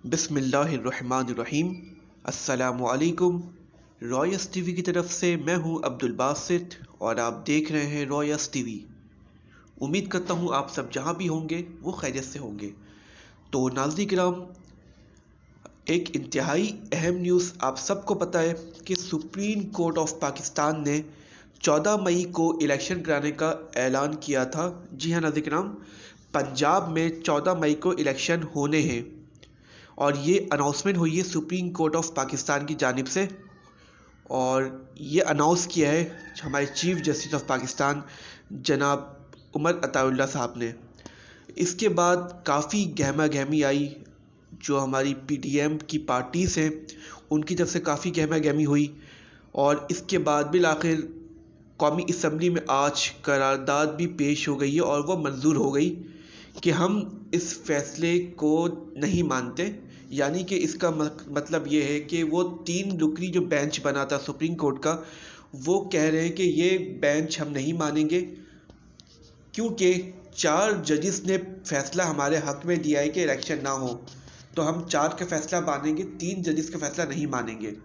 बिस्मिल्लाहिर्रहमानिर्रहीम। अस्सलामु अलैकुम। रॉयस टीवी की तरफ से मैं हूं अब्दुल बासित और आप देख रहे हैं रॉयस टीवी। उम्मीद करता हूं आप सब जहां भी होंगे वो खैरियत से होंगे। तो नाज़रीन किराम, एक इंतहाई अहम न्यूज़ आप सबको पता है कि सुप्रीम कोर्ट ऑफ पाकिस्तान ने 14 मई को इलेक्शन कराने का ऐलान किया था। जी हाँ नाज़रीन किराम, पंजाब में 14 मई को इलेक्शन होने हैं और ये अनाउंसमेंट हुई है सुप्रीम कोर्ट ऑफ पाकिस्तान की जानिब से। और ये अनाउंस किया है हमारे चीफ जस्टिस ऑफ पाकिस्तान जनाब उमर अताउल्लाह साहब ने। इसके बाद काफ़ी गहमा गहमी आई, जो हमारी पीटीएम की पार्टीज़ हैं उनकी तरफ से काफ़ी गहमा गहमी हुई और इसके बाद बिल आखिर कौमी असम्बली में आज करारदाद भी पेश हो गई है और वो मंजूर हो गई कि हम इस फैसले को नहीं मानते। यानी कि इसका मतलब ये है कि वो 3 रुकनी जो बेंच बना था सुप्रीम कोर्ट का, वो कह रहे हैं कि ये बेंच हम नहीं मानेंगे क्योंकि 4 जजिस ने फैसला हमारे हक में दिया है कि इलेक्शन ना हो, तो हम 4 का फैसला मानेंगे, 3 जजिस का फैसला नहीं मानेंगे।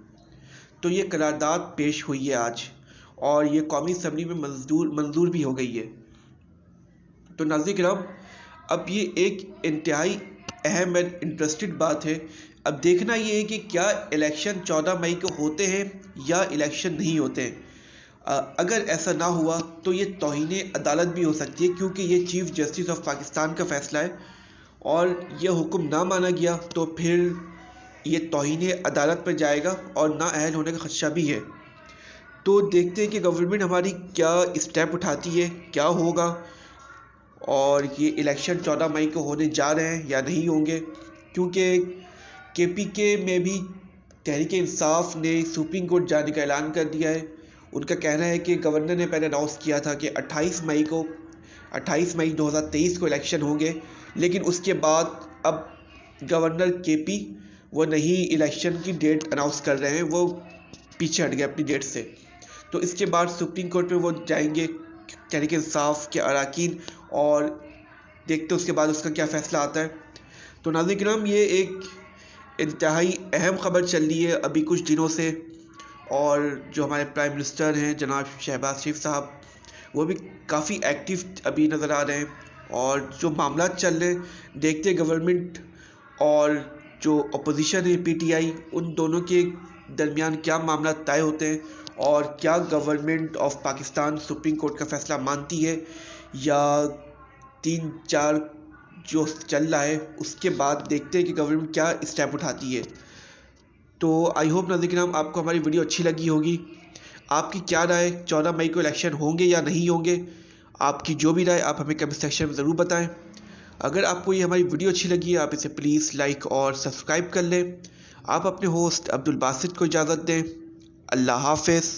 तो ये करारदाद पेश हुई है आज और ये कौमी असम्बली में मंजूर भी हो गई है। तो नाज़रीन किराम, अब ये एक इंतहाई अहम एंड इंटरेस्टेड बात है। अब देखना ये है कि क्या इलेक्शन 14 मई को होते हैं या इलेक्शन नहीं होते हैं। अगर ऐसा ना हुआ तो ये तौहीने अदालत भी हो सकती है, क्योंकि ये चीफ जस्टिस ऑफ पाकिस्तान का फ़ैसला है और ये हुक्म ना माना गया तो फिर ये तौहीने अदालत पर जाएगा और नाअहल होने का ख़दशा भी है। तो देखते हैं कि गवर्नमेंट हमारी क्या स्टेप उठाती है, क्या होगा और ये इलेक्शन 14 मई को होने जा रहे हैं या नहीं होंगे। क्योंकि केपीके में भी तहरीक इंसाफ ने सुप्रीम कोर्ट जाने का ऐलान कर दिया है। उनका कहना है कि गवर्नर ने पहले अनाउंस किया था कि 28 मई 2023 को इलेक्शन होंगे, लेकिन उसके बाद अब गवर्नर केपी वो नहीं इलेक्शन की डेट अनाउंस कर रहे हैं, वो पीछे हट गए अपनी डेट से। तो इसके बाद सुप्रीम कोर्ट में वो जाएंगे तहरीक इंसाफ के अरकान और देखते उसके बाद उसका क्या फ़ैसला आता है। तो नाज़रीन किराम, ये एक इंतहाई अहम ख़बर चल रही है अभी कुछ दिनों से, और जो हमारे प्राइम मिनिस्टर हैं जनाब शहबाज शरीफ साहब, वो भी काफ़ी एक्टिव अभी नज़र आ रहे हैं। और जो मामला चल रहे हैं, देखते गवर्नमेंट और जो अपोजिशन है पीटीआई, उन दोनों के दरमियान क्या मामला तय होते हैं और क्या government of Pakistan supreme court का फ़ैसला मानती है या 3-4 जो चल रहा है उसके बाद देखते हैं कि गवर्नमेंट क्या स्टेप उठाती है। तो आई होप नाज़रीन किराम आपको हमारी वीडियो अच्छी लगी होगी। आपकी क्या राय, 14 मई को इलेक्शन होंगे या नहीं होंगे? आपकी जो भी राय आप हमें कमेंट सेक्शन में ज़रूर बताएं। अगर आपको ये हमारी वीडियो अच्छी लगी है, आप इसे प्लीज़ लाइक और सब्सक्राइब कर लें। आप अपने होस्ट अब्दुल बासित को इजाज़त दें। अल्लाह हाफ़िज़।